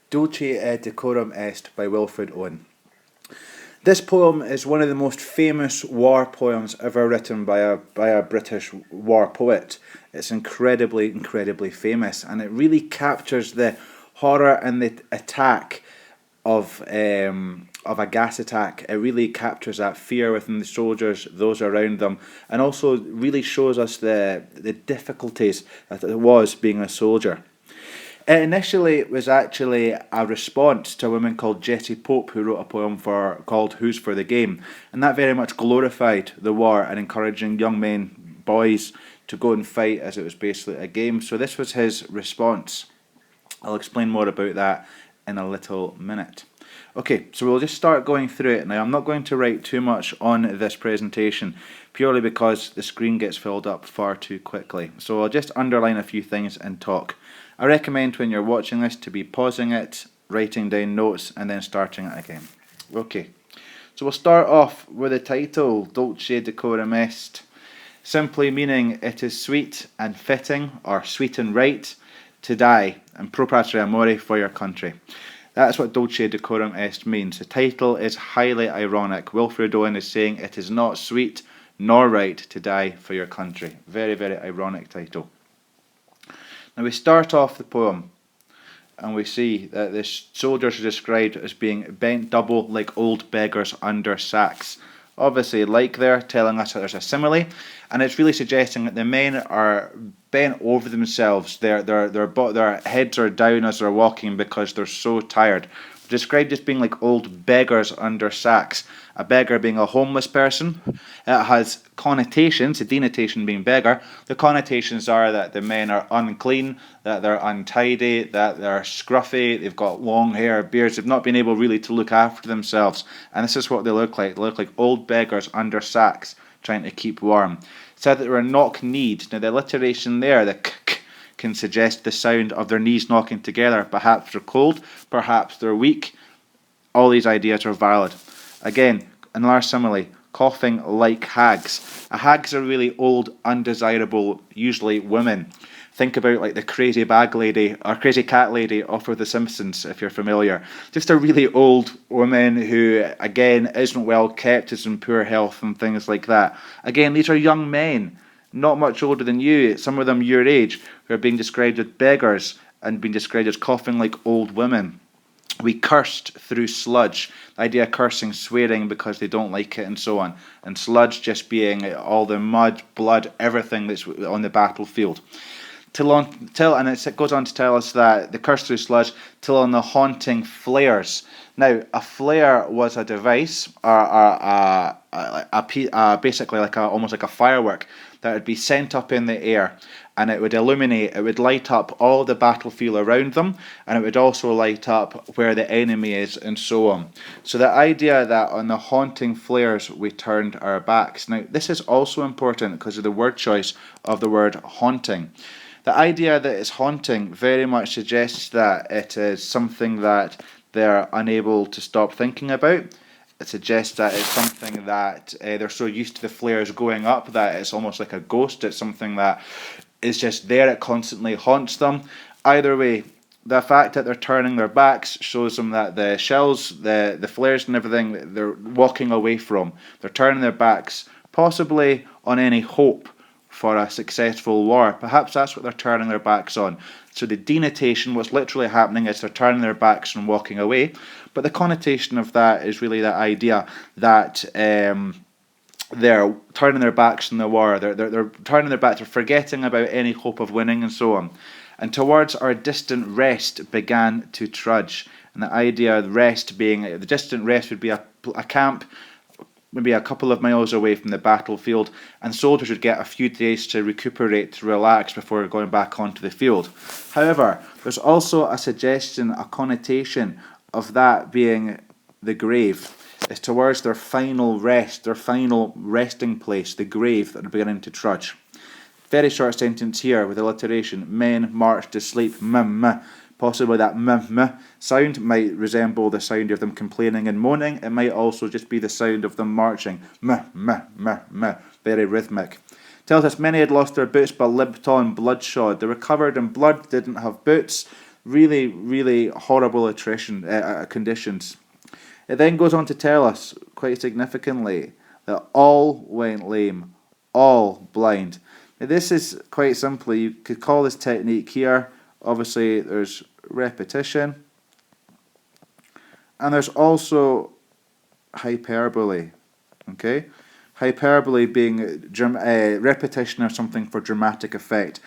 Dulce et Decorum Est by Wilfred, Owen. This poem is one of the most famous war poems ever written by a British war poet. It's incredibly famous, and it really captures the horror and the attack of a gas attack. It really captures that fear within the soldiers, those around them, and also really shows us the difficulties that it was being a soldier. It initially was actually a response to a woman called Jessie Pope, who wrote a poem called Who's for the Game, and that very much glorified the war and encouraging young men, boys, to go and fight as it was basically a game. So this was his response. I'll explain more about that in a little minute. Okay, so we'll just start going through it. Now, I'm not going to write too much on this presentation, purely because the screen gets filled up far too quickly. So I'll just underline a few things and talk. I recommend when you're watching this to be pausing it, writing down notes, and then starting it again. Okay, so we'll start off with the title, Dulce Decorum Est, simply meaning it is sweet and fitting, or sweet and right, to die, and pro patria amore, for your country. That's what Dulce Decorum Est means. The title is highly ironic. Wilfred Owen is saying it is not sweet nor right to die for your country. Very ironic title. Now we start off the poem and we see that the soldiers are described as being bent double like old beggars under sacks. Obviously, like there, telling us that there's a simile, and it's really suggesting that the men are bent over themselves. Their heads are down as they're walking because they're so tired. Described as being like old beggars under sacks. A beggar being a homeless person. It has connotations, the denotation being beggar. The connotations are that the men are unclean, that they're untidy, that they're scruffy, they've got long hair, beards, they've not been able really to look after themselves. And this is what they look like. They look like old beggars under sacks, trying to keep warm. It said that they were knock-kneed. Now the alliteration there, the k can suggest the sound of their knees knocking together. Perhaps they're cold, perhaps they're weak. All these ideas are valid. Again, another simile, coughing like hags. Hags are really old, undesirable, usually women. Think about like the crazy bag lady or crazy cat lady off of The Simpsons, if you're familiar. Just a really old woman who, again, isn't well kept, is in poor health and things like that. Again, these are young men, not much older than you, some of them your age, who are being described as beggars and being described as coughing like old women. We cursed through sludge. The idea of cursing, swearing because they don't like it and so on. And sludge just being all the mud, blood, everything that's on the battlefield. And it goes on to tell us that the curse through sludge till on the haunting flares. Now, a flare was a device, basically like almost like a firework that would be sent up in the air, and it would illuminate, it would light up all the battlefield around them, and it would also light up where the enemy is, and so on. So the idea that on the haunting flares we turned our backs. Now, this is also important because of the word choice of the word haunting. The idea that it's haunting very much suggests that it is something that they're unable to stop thinking about. It suggests that it's something that they're so used to the flares going up that it's almost like a ghost. It's something that is just there, it constantly haunts them. Either way, the fact that they're turning their backs shows them that the shells, the flares and everything, they're walking away from. They're turning their backs, possibly on any hope for a successful war. Perhaps that's what they're turning their backs on. So the denotation, what's literally happening is they're turning their backs and walking away. But the connotation of that is really the idea that they're turning their backs on the war. They're turning their backs. They're forgetting about any hope of winning and so on. And towards our distant rest began to trudge. And the idea of rest being, the distant rest would be a camp, maybe a couple of miles away from the battlefield, and soldiers would get a few days to recuperate, to relax before going back onto the field. However, there's also a suggestion, a connotation of that being the grave. It's towards their final rest, their final resting place, the grave, that are beginning to trudge. Very short sentence here with alliteration. Men march to sleep, Possibly that sound might resemble the sound of them complaining and moaning. It might also just be the sound of them marching. Very rhythmic. Tells us many had lost their boots but limped on bloodshod. They were covered in blood, didn't have boots. Really, really horrible attrition conditions. It then goes on to tell us, quite significantly, that all went lame, all blind. Now this is quite simply, you could call this technique here, obviously there's repetition, and there's also hyperbole, okay? Hyperbole being repetition of something for dramatic effect.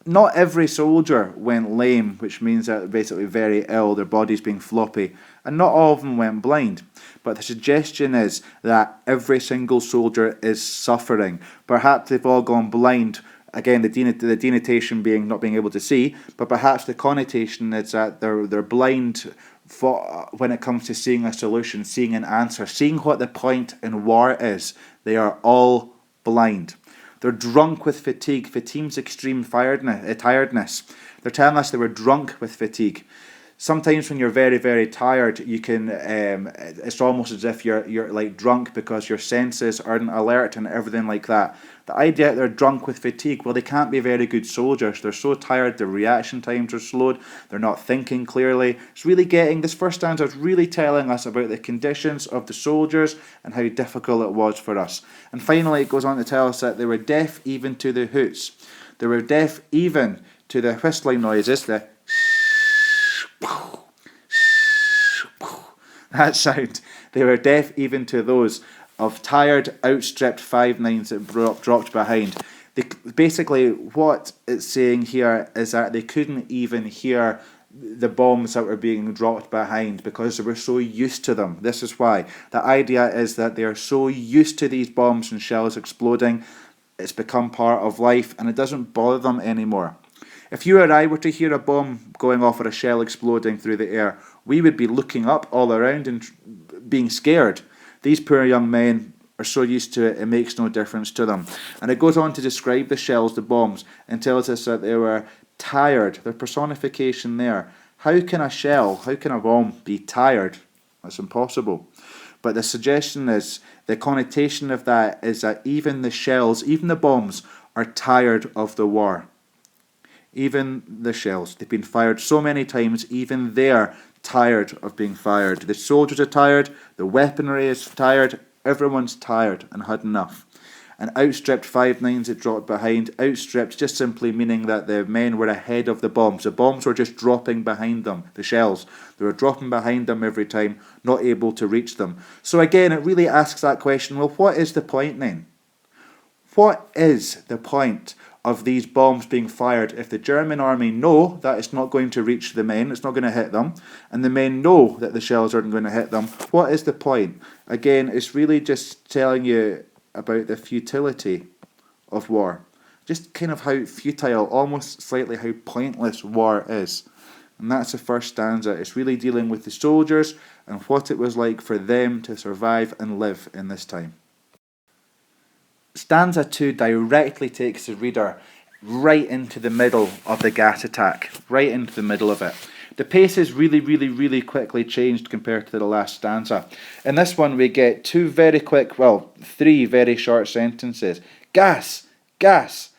Not every soldier went lame, which means that they're basically very ill, their body's being floppy, and not all of them went blind. But the suggestion is that every single soldier is suffering. Perhaps they've all gone blind, again the denotation being not being able to see, but perhaps the connotation is that they're blind when it comes to seeing a solution, seeing an answer, seeing what the point in war is. They are all blind. They're drunk with fatigue. Fatigue's extreme tiredness. They're telling us they were drunk with fatigue. Sometimes when you're very, very tired, you can. It's almost as if you're like drunk because your senses aren't alert and everything like that. The idea that they're drunk with fatigue, well, they can't be very good soldiers. They're so tired, their reaction times are slowed. They're not thinking clearly. It's really this first stanza is really telling us about the conditions of the soldiers and how difficult it was for us. And finally, it goes on to tell us that they were deaf even to the hoots. They were deaf even to the whistling noises, that sound. They were deaf even to those of tired, outstripped 5/9s that dropped behind. Basically, what it's saying here is that they couldn't even hear the bombs that were being dropped behind because they were so used to them. This is why. The idea is that they are so used to these bombs and shells exploding, it's become part of life and it doesn't bother them anymore. If you or I were to hear a bomb going off or a shell exploding through the air, we would be looking up all around and being scared. These poor young men are so used to it, it makes no difference to them. And it goes on to describe the shells, the bombs, and tells us that they were tired. Their personification there. How can a bomb be tired? That's impossible. But the suggestion is, the connotation of that is that even the shells, even the bombs, are tired of the war. Even the shells. They've been fired so many times, even they're tired of being fired. The soldiers are tired, the weaponry is tired, everyone's tired and had enough. And outstripped 5/9s that dropped behind. Outstripped just simply meaning that the men were ahead of the bombs. The bombs were just dropping behind them, the shells. They were dropping behind them every time, not able to reach them. So again, it really asks that question, well, what is the point then? What is the point of these bombs being fired if the German army know that it's not going to reach the men, it's not going to hit them, and the men know that the shells aren't going to hit them? What is the point? Again, it's really just telling you about the futility of war. Just kind of how futile, almost slightly how pointless war is. And that's the first stanza. It's really dealing with the soldiers and what it was like for them to survive and live in this time. Stanza 2 directly takes the reader right into the middle of the gas attack, right into the middle of it. The pace is really quickly changed compared to the last stanza. In this one we get three very short sentences. Gas, gas,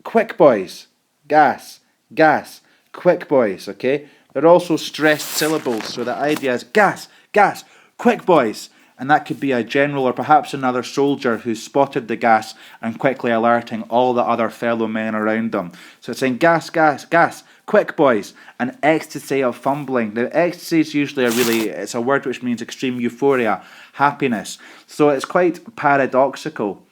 quick boys, gas, gas, quick boys, okay? They're also stressed syllables, so the idea is gas, gas, quick boys. And that could be a general or perhaps another soldier who spotted the gas and quickly alerting all the other fellow men around them. So it's saying gas, gas, gas, quick boys, an ecstasy of fumbling. Now ecstasy is usually it's a word which means extreme euphoria, happiness. So it's quite paradoxical.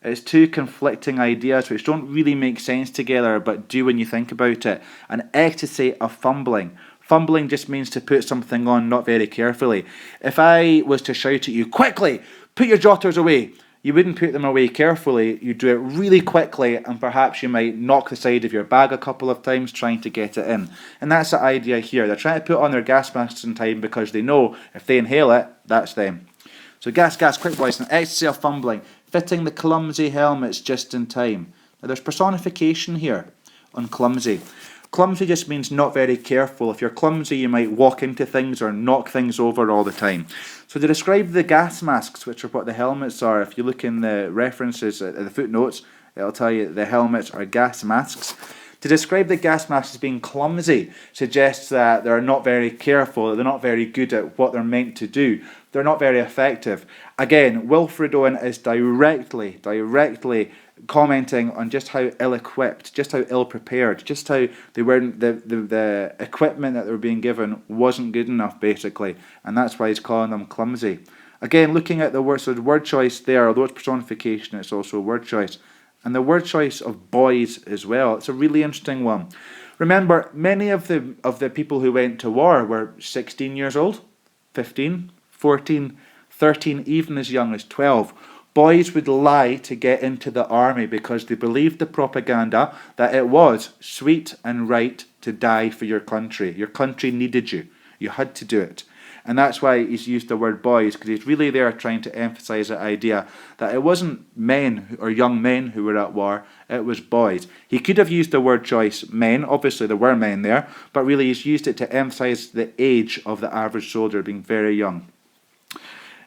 It's two conflicting ideas which don't really make sense together but do when you think about it. An ecstasy of fumbling. Fumbling just means to put something on not very carefully. If I was to shout at you, quickly, put your jotters away, you wouldn't put them away carefully, you'd do it really quickly and perhaps you might knock the side of your bag a couple of times trying to get it in. And that's the idea here. They're trying to put on their gas masks in time because they know if they inhale it, that's them. So gas, gas, quick boys, an ecstasy of fumbling, fitting the clumsy helmets just in time. Now there's personification here on clumsy. Clumsy just means not very careful. If you're clumsy, you might walk into things or knock things over all the time. So to describe the gas masks, which are what the helmets are, if you look in the references, the footnotes, it'll tell you the helmets are gas masks. To describe the gas masks as being clumsy suggests that they're not very careful, they're not very good at what they're meant to do, they're not very effective. Again, Wilfred Owen is directly commenting on just how ill-equipped, just how ill-prepared, just how they weren't, the equipment that they were being given wasn't good enough, basically, and that's why he's calling them clumsy. Again, looking at the word, so the word choice there, although it's personification, it's also a word choice. And the word choice of boys as well, it's a really interesting one. Remember, many of the people who went to war were 16 years old, 15, 14, 13, even as young as 12. Boys would lie to get into the army because they believed the propaganda that it was sweet and right to die for your country. Your country needed you. You had to do it. And that's why he's used the word boys, because he's really there trying to emphasize the idea that it wasn't men or young men who were at war, it was boys. He could have used the word choice men, obviously there were men there, but really he's used it to emphasize the age of the average soldier being very young.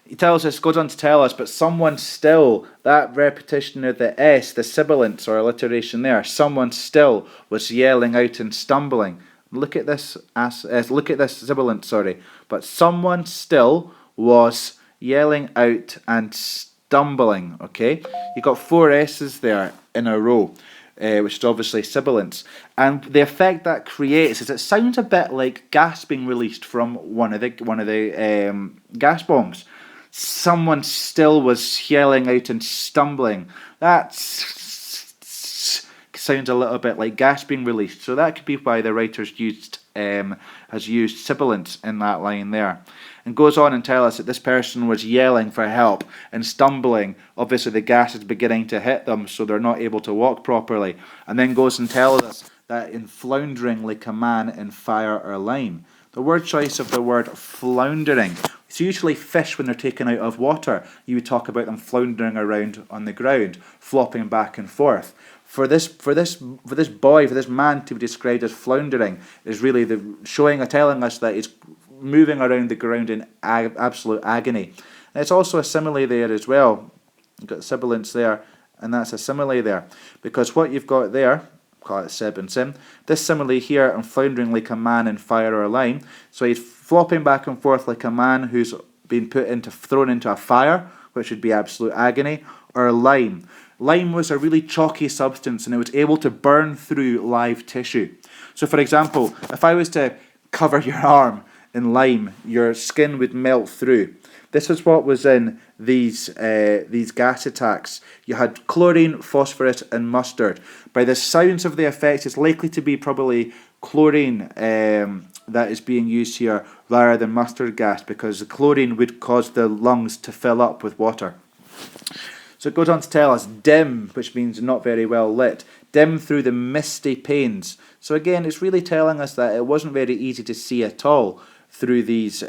He tells us, goes on to tell us, but someone still, that repetition of the S, the sibilance or alliteration there, someone still was yelling out and stumbling. Look at this sibilant, sorry. But someone still was yelling out and stumbling, okay? You've got 4 S's there in a row, which is obviously sibilance. And the effect that creates is it sounds a bit like gas being released from one of the gas bombs. Someone still was yelling out and stumbling. That sounds a little bit like gas being released. So that could be why the writer's has used sibilance in that line there. And goes on and tells us that this person was yelling for help and stumbling. Obviously the gas is beginning to hit them, so they're not able to walk properly. And then goes and tells us that in floundering like a man in fire or lime. The word choice of the word floundering. It's usually fish when they're taken out of water. You would talk about them floundering around on the ground, flopping back and forth. For this man to be described as floundering is really telling us that he's moving around the ground in absolute agony. And it's also a simile there as well. You've got sibilance there, and that's a simile there. Because what you've got there, call it sib and sim, this simile here and floundering like a man in fire or lime. So he's flopping back and forth like a man who's been thrown into a fire, which would be absolute agony, or lime. Lime was a really chalky substance and it was able to burn through live tissue. So for example, if I was to cover your arm in lime, your skin would melt through. This is what was in these gas attacks. You had chlorine, phosphorus and mustard. By the sounds of the effect, it's likely to be probably chlorine that is being used here rather than mustard gas, because the chlorine would cause the lungs to fill up with water. So it goes on to tell us dim, which means not very well lit, dim through the misty panes. So again, it's really telling us that it wasn't very easy to see at all through these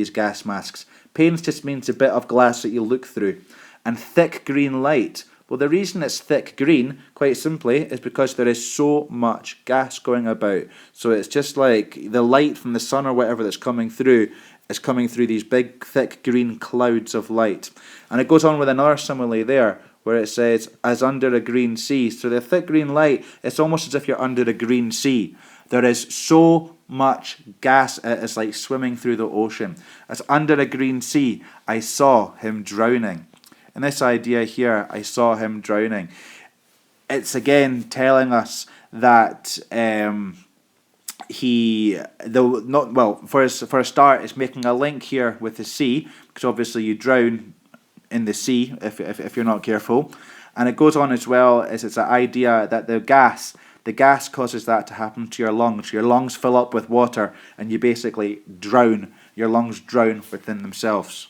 gas masks. Panes just means a bit of glass that you look through. And thick green light. Well, the reason it's thick green, quite simply, is because there is so much gas going about. So it's just like the light from the sun or whatever that's coming through is coming through these big, thick green clouds of light. And it goes on with another simile there, where it says, as under a green sea. So the thick green light, it's almost as if you're under a green sea. There is so much gas, it's like swimming through the ocean. As under a green sea, I saw him drowning. And this idea here, I saw him drowning, it's again telling us that for a start, it's making a link here with the sea, because obviously you drown in the sea if you're not careful. And it goes on as well as it's an idea that the gas causes that to happen to your lungs. Your lungs fill up with water and you basically drown. Your lungs drown within themselves.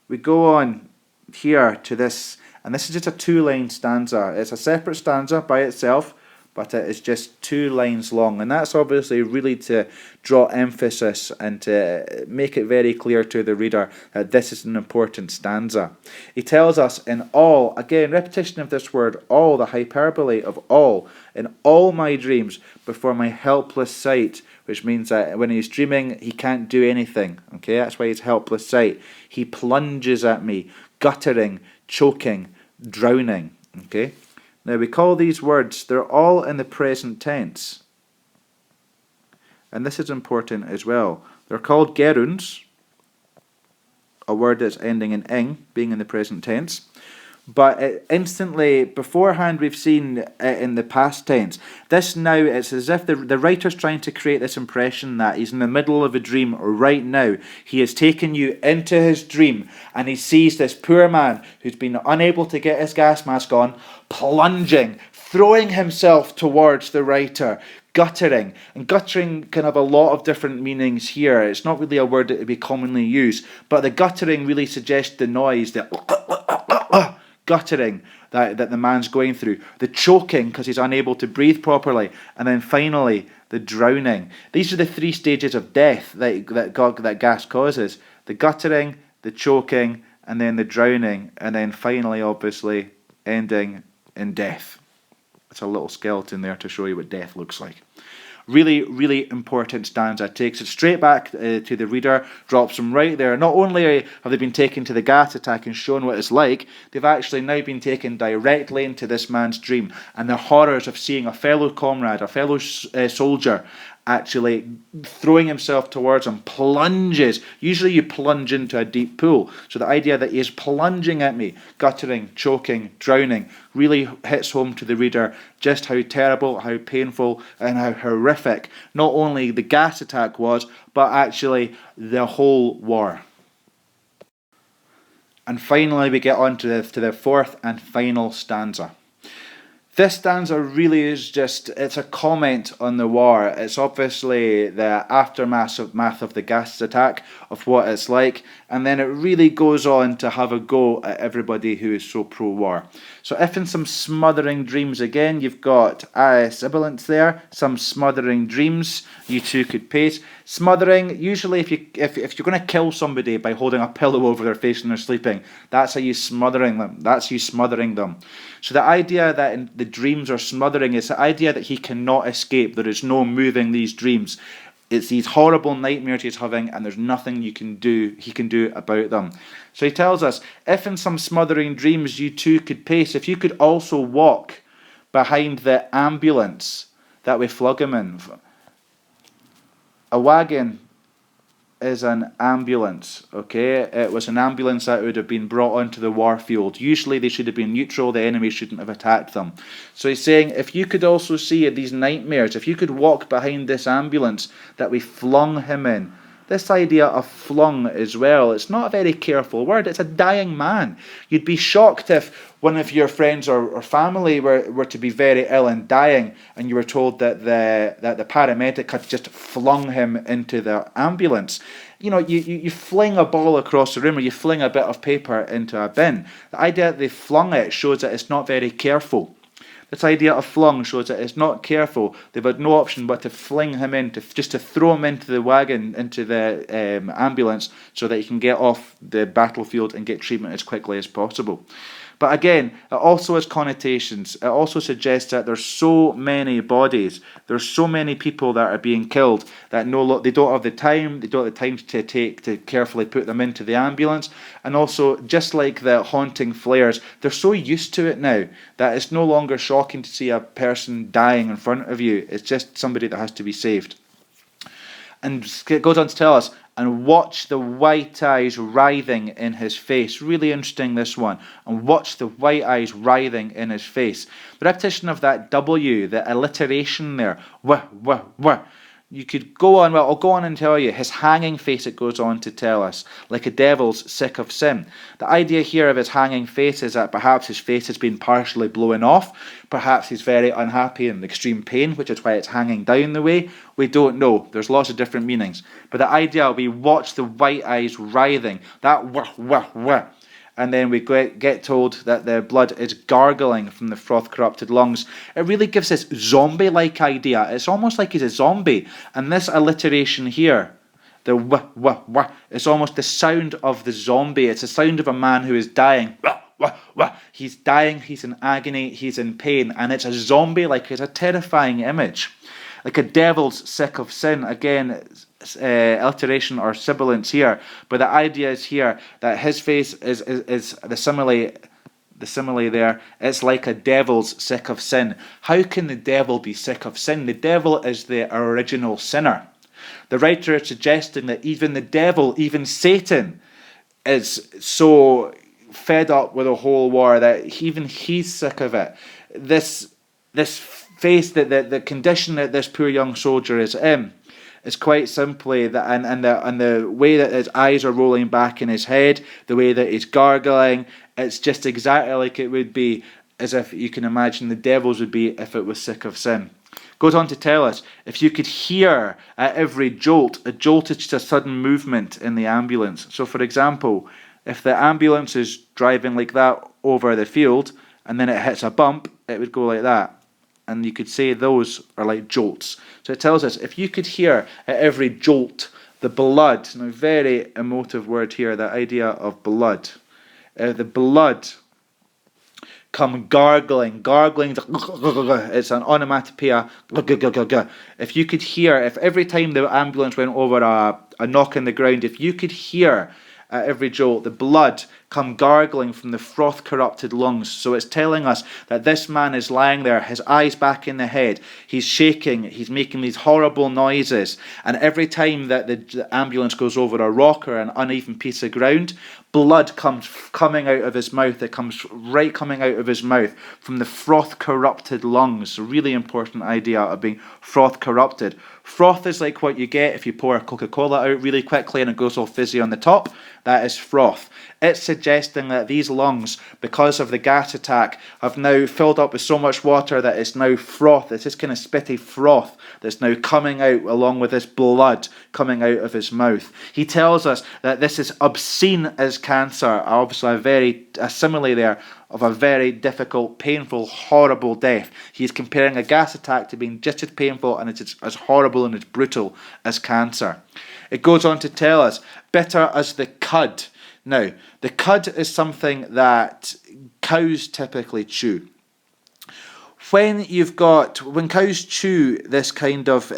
We go on here to this, and this is just a 2-line stanza. It's a separate stanza by itself, but it is just 2 lines long, and that's obviously really to draw emphasis and to make it very clear to the reader that this is an important stanza. He tells us in all, again, repetition of this word, all, the hyperbole of all, in all my dreams before my helpless sight, which means that when he's dreaming, he can't do anything, okay, that's why he's helpless sight. He plunges at me, guttering, choking, drowning, okay. Now we call these words, they're all in the present tense. And this is important as well. They're called gerunds, a word that's ending in ing, being in the present tense. But instantly, beforehand, we've seen it in the past tense. This now, it's as if the writer's trying to create this impression that he's in the middle of a dream right now. He has taken you into his dream, and he sees this poor man who's been unable to get his gas mask on, plunging, throwing himself towards the writer, guttering. And guttering can have a lot of different meanings here. It's not really a word that would be commonly used, but the guttering really suggests the noise, the guttering that the man's going through, the choking because he's unable to breathe properly, and then finally the drowning. These are the three stages of death that gas causes: the guttering, the choking, and then the drowning, and then finally, obviously, ending in death. It's a little skeleton there to show you what death looks like. Really, really important stanza. Takes it straight back to the reader, drops them right there. Not only have they been taken to the gas attack and shown what it's like, they've actually now been taken directly into this man's dream. And the horrors of seeing a fellow comrade, a fellow soldier, actually throwing himself towards him, plunges. Usually you plunge into a deep pool. So the idea that he is plunging at me, guttering, choking, drowning, really hits home to the reader just how terrible, how painful, and how horrific not only the gas attack was, but actually the whole war. And finally we get on to the fourth and final stanza. This stanza really is it's a comment on the war. It's obviously the aftermath of the gas attack, of what it's like, and then it really goes on to have a go at everybody who is so pro-war. So if in some smothering dreams, again, you've got sibilants there, some smothering dreams, you too could paste. Smothering, usually if you're going to kill somebody by holding a pillow over their face when they're sleeping, that's how you smothering them. That's you smothering them. So the idea that the dreams are smothering is the idea that he cannot escape. There is no moving these dreams. It's these horrible nightmares he's having, and there's nothing he can do about them. So he tells us, if in some smothering dreams you too could pace, if you could also walk behind the ambulance that we flog him in. A wagon is an ambulance, okay? It was an ambulance that would have been brought onto the war field. Usually they should have been neutral, the enemy shouldn't have attacked them. So he's saying, if you could also see these nightmares, if you could walk behind this ambulance that we flung him in, this idea of flung as well, it's not a very careful word, it's a dying man. You'd be shocked if one of your friends or family were to be very ill and dying, and you were told that the paramedic had just flung him into the ambulance. You know, you fling a ball across the room, or you fling a bit of paper into a bin. The idea that they flung it shows that it's not very careful. This idea of flung shows that it's not careful. They've had no option but to fling him in, just to throw him into the wagon, into the ambulance, so that he can get off the battlefield and get treatment as quickly as possible. But again, it also has connotations. It also suggests that there's so many bodies, there's so many people that are being killed that they don't have the time. They don't have the time to carefully put them into the ambulance. And also, just like the haunting flares, they're so used to it now that it's no longer shocking to see a person dying in front of you. It's just somebody that has to be saved. And it goes on to tell us, and watch the white eyes writhing in his face. Really interesting, this one. And watch the white eyes writhing in his face. The repetition of that W, the alliteration there. Wah, wah, wah. You could go on, well, I'll go on and tell you, his hanging face, it goes on to tell us, like a devil's sick of sin. The idea here of his hanging face is that perhaps his face has been partially blown off, perhaps he's very unhappy and in extreme pain, which is why it's hanging down the way. We don't know. There's lots of different meanings. But the idea, we watch the white eyes writhing, that wah, wah, wah. And then we get told that the blood is gargling from the froth-corrupted lungs. It really gives this zombie-like idea. It's almost like he's a zombie. And this alliteration here, the wah, wah, wah, it's almost the sound of the zombie. It's the sound of a man who is dying. Wah, wah, wah. He's dying, he's in agony, he's in pain. And it's a zombie-like, it's a terrifying image. Like a devil's sick of sin. Again, alliteration or sibilance here, but the idea is here that his face is the simile the simile there, it's like a devil's sick of sin. How can the devil be sick of sin? The devil is the original sinner. The writer is suggesting that even the devil, even Satan, is so fed up with the whole war that even he's sick of it. This face, that the condition that this poor young soldier is in, is quite simply that, and the way that his eyes are rolling back in his head, the way that he's gargling, it's just exactly like it would be as if you can imagine the devil's would be if it was sick of sin. Goes on to tell us, if you could hear at every jolt, a jolt is just a sudden movement in the ambulance. So for example, if the ambulance is driving like that over the field and then it hits a bump, it would go like that. And you could say those are like jolts. So it tells us, if you could hear at every jolt the blood, now very emotive word here, the idea of blood. The blood come gargling, it's an onomatopoeia, if you could hear, if every time the ambulance went over a knock in the ground, if you could hear at every jolt the blood come gargling from the froth-corrupted lungs. So it's telling us that this man is lying there, his eyes back in the head, he's shaking, he's making these horrible noises, and every time that the ambulance goes over a rock or an uneven piece of ground, blood comes coming out of his mouth. It comes right coming out of his mouth from the froth-corrupted lungs. A really important idea of being froth-corrupted. Froth is like what you get if you pour a Coca-Cola out really quickly and it goes all fizzy on the top. That is froth. It's suggesting that these lungs, because of the gas attack, have now filled up with so much water that it's now froth. It's this kind of spitty froth that's now coming out along with this blood coming out of his mouth. He tells us that this is obscene as cancer. Obviously a simile there of a very difficult, painful, horrible death. He's comparing a gas attack to being just as painful and it's as horrible and as brutal as cancer. It goes on to tell us, bitter as the cud. Now, the cud is something that cows typically chew. When cows chew this kind of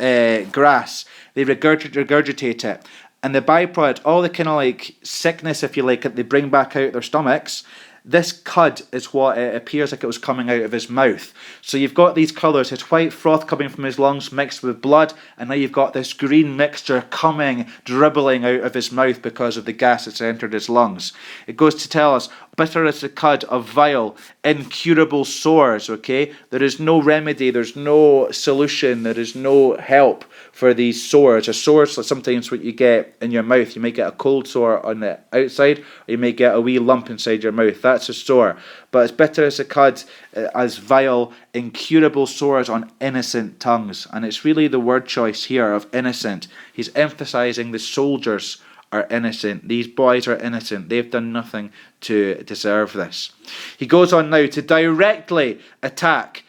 grass, they regurgitate it. And the byproduct, all the kind of like sickness, if you like, that they bring back out their stomachs, this cud is what it appears like it was coming out of his mouth. So you've got these colours, his white froth coming from his lungs mixed with blood, and now you've got this green mixture dribbling out of his mouth because of the gas that's entered his lungs. It goes to tell us, bitter as the cud of vile, incurable sores, okay? There is no remedy, there's no solution, there is no help for these sores. A sore is sometimes what you get in your mouth. You might get a cold sore on the outside, or you may get a wee lump inside your mouth. That's a sore. But as bitter as the cud, as vile, incurable sores on innocent tongues. And it's really the word choice here of innocent. He's emphasizing the soldiers are innocent. These boys are innocent. They've done nothing to deserve this. He goes on now to directly attack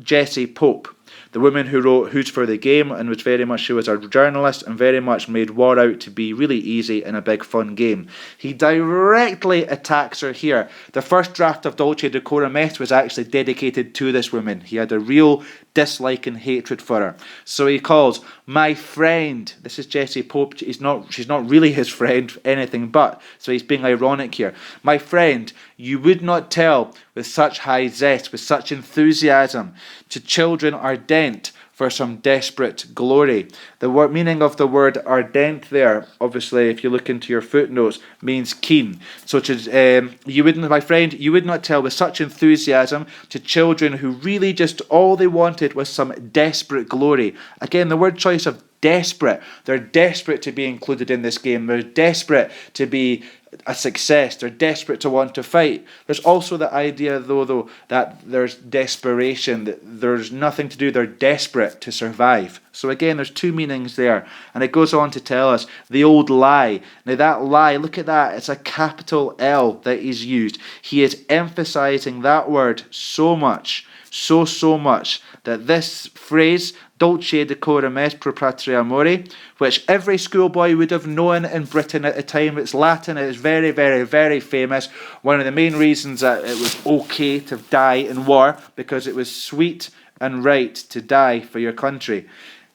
Jessie Pope, the woman who wrote Who's for the Game, and she was a journalist and very much made war out to be really easy and a big fun game. He directly attacks her here. The first draft of Dulce Decorum Est was actually dedicated to this woman. He had a real dislike and hatred for her. So he calls, my friend, this is Jessie Pope, she's not really his friend, anything but, so he's being ironic here. My friend, you would not tell with such high zest, with such enthusiasm, to children ardent for some desperate glory. The meaning of the word ardent there, obviously, if you look into your footnotes, means keen. So my friend, you would not tell with such enthusiasm to children who really just all they wanted was some desperate glory. Again, the word choice of desperate. They're desperate to be included in this game. They're desperate to be a success. They're desperate to want to fight. There's also the idea, though, that there's desperation, that there's nothing to do. They're desperate to survive. So again, there's two meanings there. And it goes on to tell us the old lie. Now that lie, look at that. It's a capital L that he's used. He is emphasizing that word so much, so much, that this phrase, Dulce Decorum Est pro patria amore, which every schoolboy would have known in Britain at the time. It's Latin, it is very, very, very famous. One of the main reasons that it was okay to die in war, because it was sweet and right to die for your country.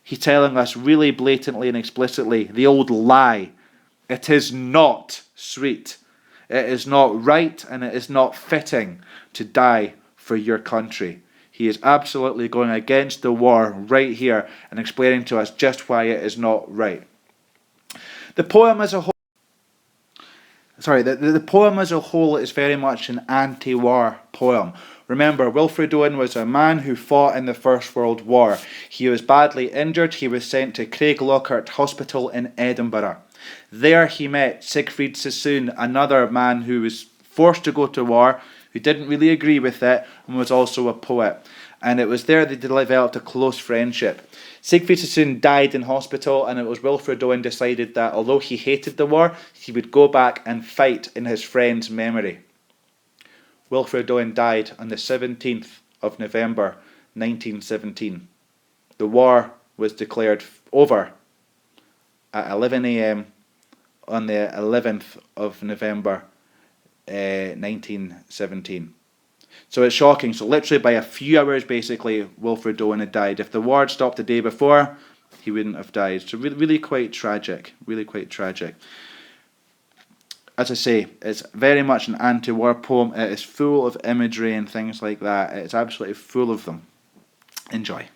He's telling us really blatantly and explicitly, the old lie. It is not sweet. It is not right and it is not fitting to die for your country. He is absolutely going against the war right here and explaining to us just why it is not right. The poem as a whole, the poem as a whole is very much an anti-war poem. Remember, Wilfred Owen was a man who fought in the First World War. He was badly injured. He was sent to Craiglockhart Hospital in Edinburgh. There he met Siegfried Sassoon, another man who was forced to go to war, who didn't really agree with it, and was also a poet. And it was there they developed a close friendship. Siegfried Sassoon died in hospital, and it was Wilfred Owen decided that although he hated the war, he would go back and fight in his friend's memory. Wilfred Owen died on the 17th of November 1917. The war was declared over at 11 a.m. on the 11th of November 1917. So it's shocking. So literally by a few hours, basically, Wilfred Owen had died. If the war had stopped the day before, he wouldn't have died. So really quite tragic. Really quite tragic. As I say, it's very much an anti-war poem. It is full of imagery and things like that. It's absolutely full of them. Enjoy.